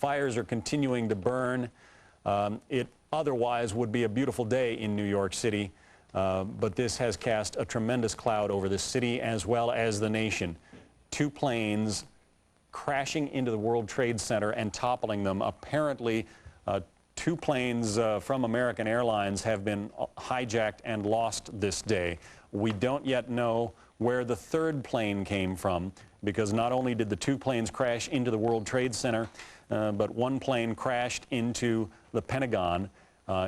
fires are continuing to burn. It otherwise would be a beautiful day in New York City, but this has cast a tremendous cloud over the city as well as the nation. 2 planes crashing into the World Trade Center and toppling them. Apparently, 2 planes from American Airlines have been hijacked and lost this day. We don't yet know where the 3rd plane came from, because not only did the 2 planes crash into the World Trade Center, but 1 plane crashed into the Pentagon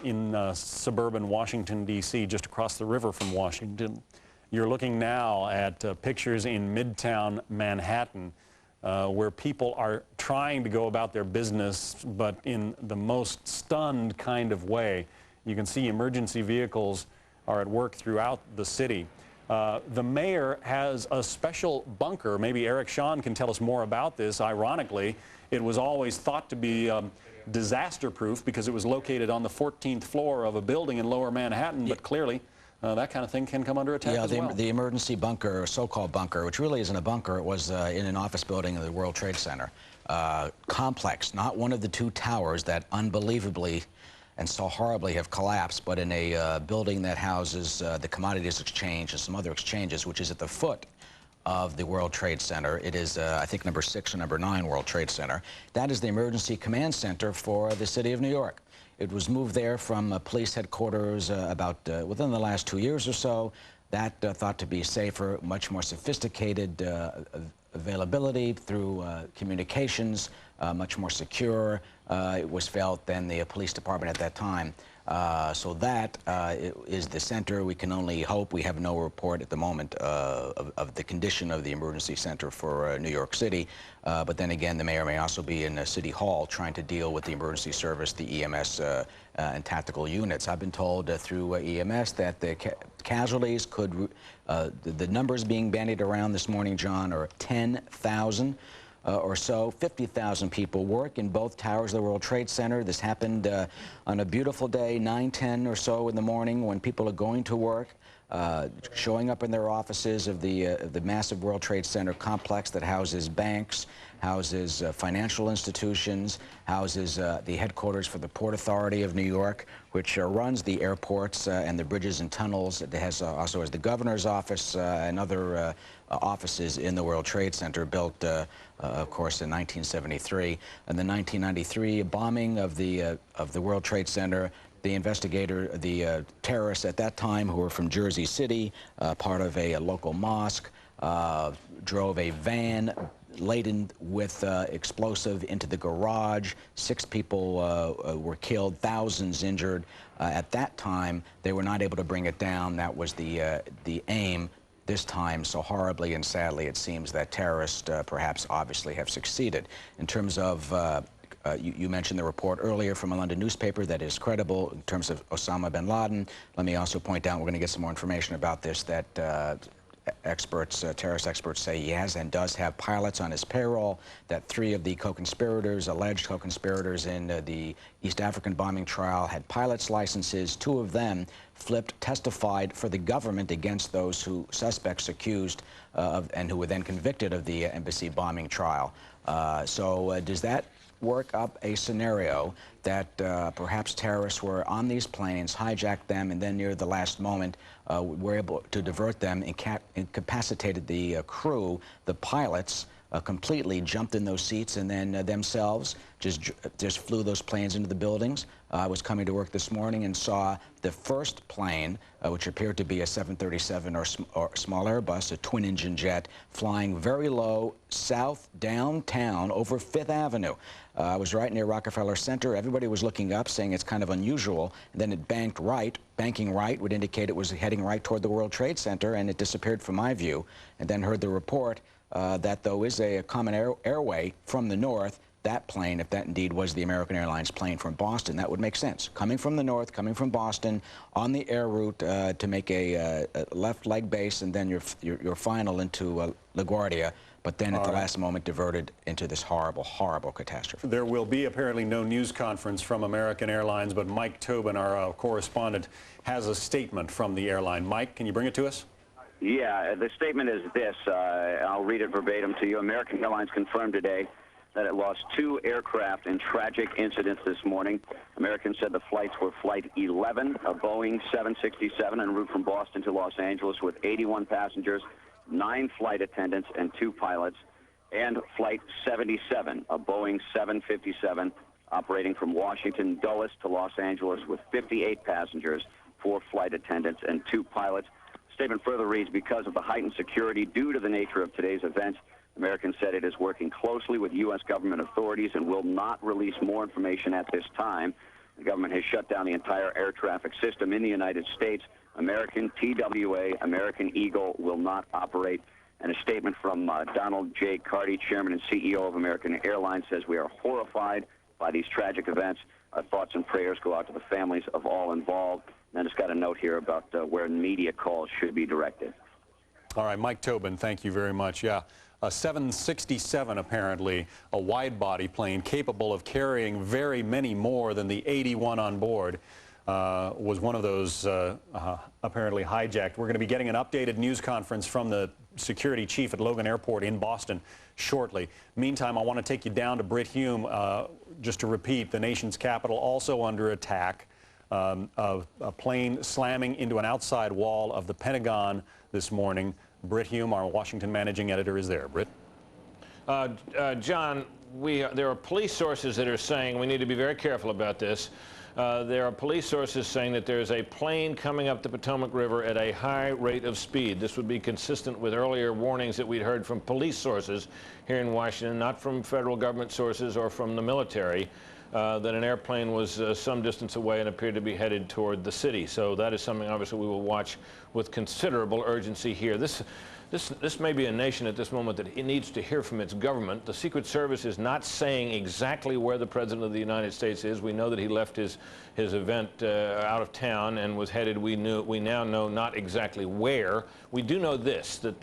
in suburban Washington, D.C., just across the river from Washington. You're looking now at pictures in Midtown Manhattan, where people are trying to go about their business, but in the most stunned kind of way. You can see emergency vehicles are at work throughout the city. The mayor has a special bunker. Maybe Eric Shawn can tell us more about this. Ironically, it was always thought to be disaster-proof because it was located on the 14th floor of a building in Lower Manhattan, but clearly that kind of thing can come under attack as well. The emergency bunker, or so-called bunker, which really isn't a bunker, it was in an office building in the World Trade Center. Complex, not one of the 2 towers that unbelievably and so horribly have collapsed, but in a building that houses the Commodities Exchange and some other exchanges, which is at the foot of the World Trade Center. It is, I think, number 6 or number 9 World Trade Center. That is the emergency command center for the city of New York. It was moved there from police headquarters about within the last 2 years or so. That thought to be safer, much more sophisticated availability through communications, much more secure, it was felt, than the police department at that time. So that is the center. We can only hope. We have no report at the moment of the condition of the emergency center for New York City. But then again, the mayor may also be in City Hall trying to deal with the emergency service, the EMS and tactical units. I've been told through EMS that the casualties could, the numbers being bandied around this morning, John, are 10,000. Or so. 50,000 people work in both towers of the World Trade Center. This happened on a beautiful day, 9:10 or so in the morning, when people are going to work, showing up in their offices of the massive World Trade Center complex that houses banks, houses financial institutions, houses the headquarters for the Port Authority of New York, which runs the airports and the bridges and tunnels. It has also has the governor's office and other offices in the World Trade Center, built, of course, in 1973. And the 1993 bombing of the World Trade Center, the terrorists at that time, who were from Jersey City, part of a local mosque, drove a van laden with explosive into the garage. 6 people were killed, thousands injured. At that time, they were not able to bring it down. That was the aim. This time, so horribly and sadly, it seems that terrorists perhaps obviously have succeeded. In terms of, you mentioned the report earlier from a London newspaper that is credible in terms of Osama bin Laden. Let me also point out, we're going to get some more information about this, that experts, terrorist experts say he has and does have pilots on his payroll, that 3 of the co-conspirators, alleged co-conspirators in the East African bombing trial had pilots' licenses. 2 of them testified for the government against those suspects accused of, and who were then convicted of the embassy bombing trial. So does that work up a scenario that perhaps terrorists were on these planes, hijacked them, and then near the last moment were able to divert them, incapacitated the crew, the pilots, completely jumped in those seats, and then themselves just flew those planes into the buildings? I was coming to work this morning and saw the first plane, which appeared to be a 737 or small Airbus, a twin-engine jet, flying very low south downtown over 5th Avenue. I was right near Rockefeller Center. Everybody was looking up, saying it's kind of unusual. And then it banked right. Banking right would indicate it was heading right toward the World Trade Center, and it disappeared from my view. And then heard the report that, though, is a common airway from the north. That plane, if that indeed was the American Airlines plane from Boston, that would make sense. Coming from the north, coming from Boston, on the air route to make a left leg base, and then your final into LaGuardia, but then at the last moment diverted into this horrible, horrible catastrophe. There will be apparently no news conference from American Airlines, but Mike Tobin, our correspondent, has a statement from the airline. Mike, can you bring it to us? Yeah, the statement is this. I'll read it verbatim to you. American Airlines confirmed today that it lost 2 aircraft in tragic incidents this morning. Americans said the flights were Flight 11, a Boeing 767 en route from Boston to Los Angeles with 81 passengers, 9 flight attendants, and 2 pilots, and Flight 77, a Boeing 757 operating from Washington Dulles to Los Angeles with 58 passengers, 4 flight attendants, and 2 pilots. The statement further reads, because of the heightened security due to the nature of today's events, American said it is working closely with U.S. government authorities and will not release more information at this time. The government has shut down the entire air traffic system in the United States. American TWA, American Eagle, will not operate. And a statement from Donald J. Carty, Chairman and CEO of American Airlines, says we are horrified by these tragic events. Our thoughts and prayers go out to the families of all involved. And I just got a note here about where media calls should be directed. All right, Mike Tobin, thank you very much. Yeah, a 767 apparently, a wide-body plane capable of carrying very many more than the 81 on board, was one of those apparently hijacked. We're going to be getting an updated news conference from the security chief at Logan Airport in Boston shortly. Meantime, I want to take you down to Britt Hume, just to repeat, the nation's capital also under attack. A plane slamming into an outside wall of the Pentagon this morning. Britt Hume, our Washington managing editor, is there. Britt? John, there are police sources that are saying we need to be very careful about this. There are police sources saying that there's a plane coming up the Potomac River at a high rate of speed. This would be consistent with earlier warnings that we'd heard from police sources here in Washington, not from federal government sources or from the military, that an airplane was some distance away and appeared to be headed toward the city. So that is something obviously we will watch with considerable urgency here. This may be a nation at this moment that it needs to hear from its government. The Secret Service is not saying exactly where the President of the United States is. We know that he left his event out of town and was headed, we now know not exactly where. We do know this, that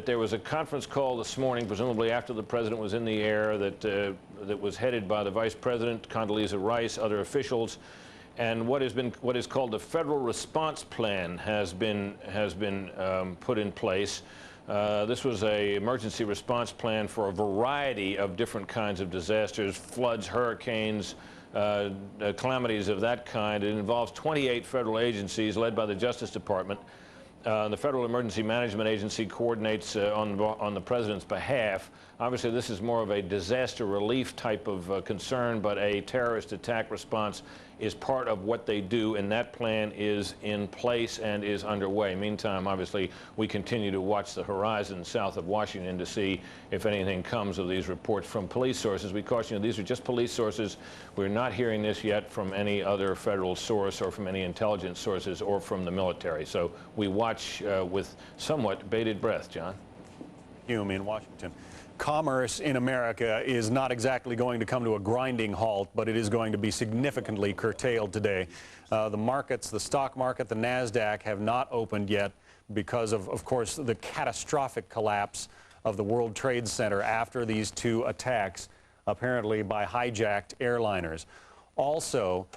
there was a conference call this morning, presumably after the President was in the air, that was headed by the Vice President, Condoleezza Rice, other officials. And what is called the Federal Response Plan has been put in place. This was an emergency response plan for a variety of different kinds of disasters, floods, hurricanes, calamities of that kind. It involves 28 federal agencies led by the Justice Department. The Federal Emergency Management Agency coordinates on the President's behalf. Obviously, this is more of a disaster relief type of concern, but a terrorist attack response is part of what they do, and that plan is in place and is underway. Meantime, obviously, we continue to watch the horizon south of Washington to see if anything comes of these reports from police sources. We caution you, these are just police sources. We're not hearing this yet from any other federal source or from any intelligence sources or from the military. So we watch with somewhat bated breath, John. Hume in Washington. Commerce in America is not exactly going to come to a grinding halt, but it is going to be significantly curtailed today. The markets, the stock market, the NASDAQ have not opened yet because of course, the catastrophic collapse of the World Trade Center after these 2 attacks, apparently by hijacked airliners. Also,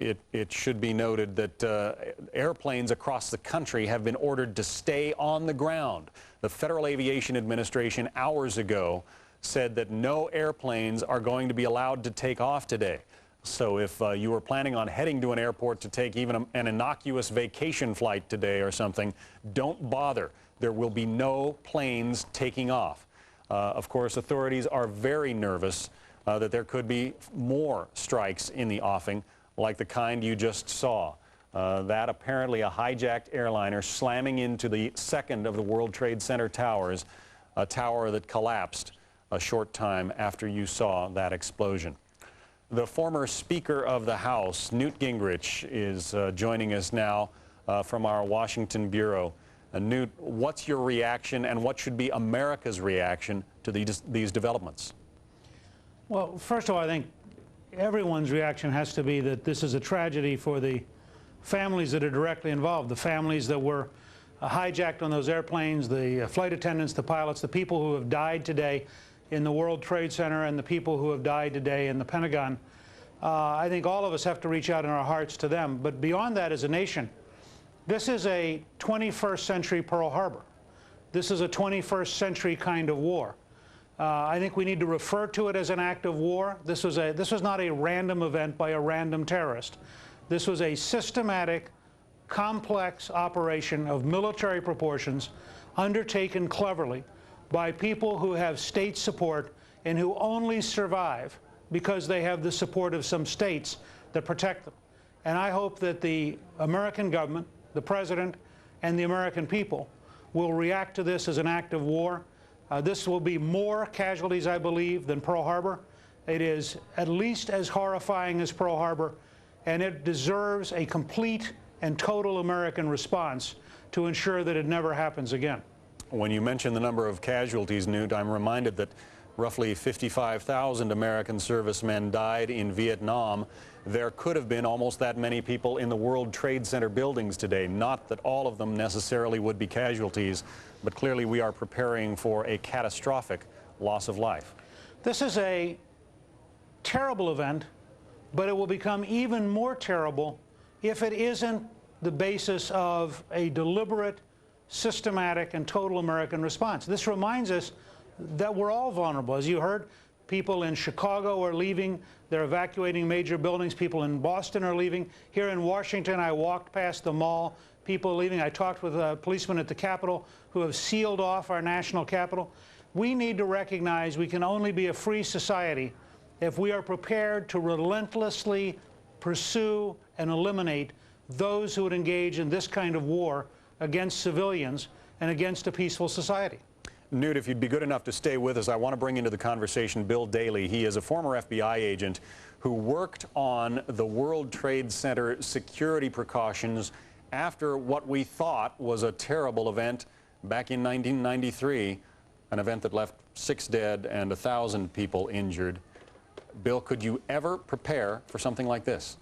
it should be noted that airplanes across the country have been ordered to stay on the ground. The Federal Aviation Administration hours ago said that no airplanes are going to be allowed to take off today. So if you were planning on heading to an airport to take even an innocuous vacation flight today or something, don't bother. There will be no planes taking off. Of course, authorities are very nervous that there could be more strikes in the offing, like the kind you just saw. That apparently a hijacked airliner slamming into the second of the World Trade Center towers, a tower that collapsed a short time after you saw that explosion. The former Speaker of the House, Newt Gingrich, is joining us now from our Washington bureau. Newt, what's your reaction and what should be America's reaction to these developments? Well, first of all, I think everyone's reaction has to be that this is a tragedy for the families that are directly involved, the families that were hijacked on those airplanes, the flight attendants, the pilots, the people who have died today in the World Trade Center and the people who have died today in the Pentagon. I think all of us have to reach out in our hearts to them. But beyond that, as a nation, this is a 21st century Pearl Harbor. This is a 21st century kind of war. I think we need to refer to it as an act of war. This was not a random event by a random terrorist. This was a systematic, complex operation of military proportions undertaken cleverly by people who have state support and who only survive because they have the support of some states that protect them. And I hope that the American government, the president, and the American people will react to this as an act of war. This will be more casualties, I believe, than Pearl Harbor. It is at least as horrifying as Pearl Harbor, and it deserves a complete and total American response to ensure that it never happens again. When you mention the number of casualties, Newt, I'm reminded that roughly 55,000 American servicemen died in Vietnam. There could have been almost that many people in the World Trade Center buildings today. Not that all of them necessarily would be casualties, but clearly we are preparing for a catastrophic loss of life. This is a terrible event, but it will become even more terrible if it isn't the basis of a deliberate, systematic, and total American response. This reminds us that we're all vulnerable. As you heard, people in Chicago are leaving. They're evacuating major buildings. People in Boston are leaving. Here in Washington, I walked past the mall. People are leaving. I talked with a policeman at the Capitol who have sealed off our national capital. We need to recognize we can only be a free society if we are prepared to relentlessly pursue and eliminate those who would engage in this kind of war against civilians and against a peaceful society. Newt, if you'd be good enough to stay with us, I want to bring into the conversation Bill Daley. He is a former FBI agent who worked on the World Trade Center security precautions after what we thought was a terrible event back in 1993, an event that left 6 dead and 1,000 people injured. Bill, could you ever prepare for something like this?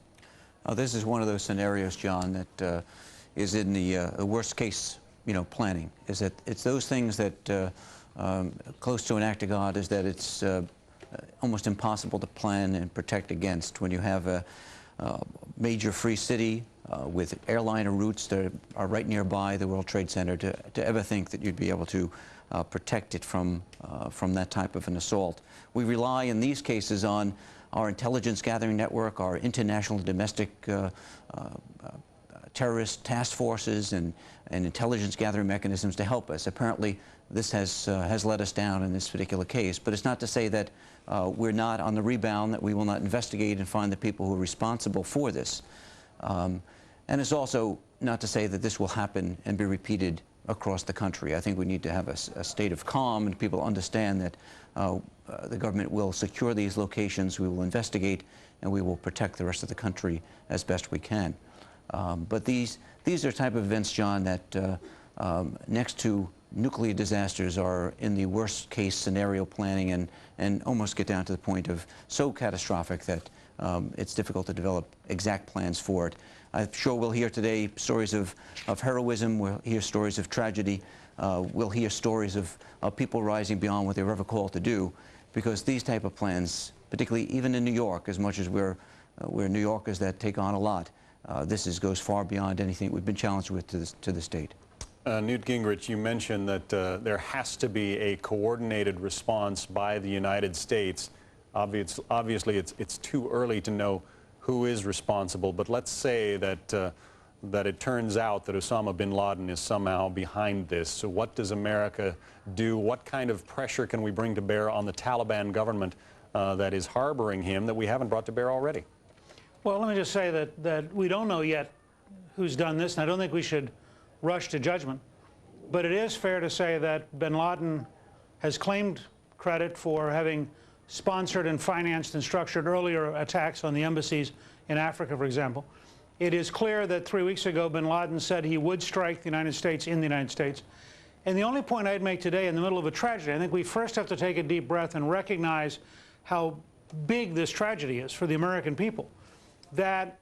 This is one of those scenarios, John, that is in the worst case, planning. Is that it's those things that close to an act of God, is that it's almost impossible to plan and protect against when you have a major free city with airliner routes that are right nearby the World Trade Center. To ever think that you'd be able to protect it from that type of an assault. We rely in these cases on our intelligence gathering network, our international domestic terrorist task forces and intelligence gathering mechanisms to help us. Apparently, this has let us down in this particular case, but it's not to say that we're not on the rebound, that we will not investigate and find the people who are responsible for this. And it's also not to say that this will happen and be repeated across the country. I think we need to have a state of calm and people understand that the government will secure these locations, we will investigate, and we will protect the rest of the country as best we can. But these are type of events, John, that next to nuclear disasters are in the worst case scenario planning and almost get down to the point of so catastrophic that it's difficult to develop exact plans for it. I'm sure we'll hear today stories of heroism, we'll hear stories of tragedy, we'll hear stories of people rising beyond what they were ever called to do, because these type of plans, particularly even in New York, as much as we're New Yorkers that take on a lot, this goes far beyond anything we've been challenged with to this date. Newt Gingrich, you mentioned that there has to be a coordinated response by the United States. Obviously, it's too early to know who is responsible, but let's say that that it turns out that Osama bin Laden is somehow behind this. So what does America do? What kind of pressure can we bring to bear on the Taliban government that is harboring him that we haven't brought to bear already? Well, let me just say that we don't know yet who's done this, and I don't think we should rush to judgment. But it is fair to say that bin Laden has claimed credit for having sponsored and financed and structured earlier attacks on the embassies in Africa, for example. It is clear that 3 weeks ago, bin Laden said he would strike the United States in the United States. And the only point I'd make today in the middle of a tragedy, I think we first have to take a deep breath and recognize how big this tragedy is for the American people. That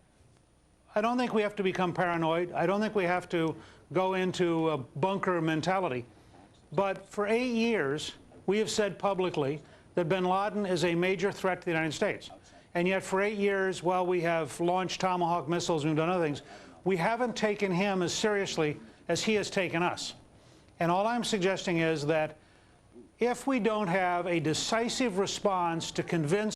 I don't think we have to become paranoid. I don't think we have to go into a bunker mentality. But for 8 years, we have said publicly that bin Laden is a major threat to the United States. And yet for 8 years, while we have launched Tomahawk missiles and we've done other things, we haven't taken him as seriously as he has taken us. And all I'm suggesting is that if we don't have a decisive response to convince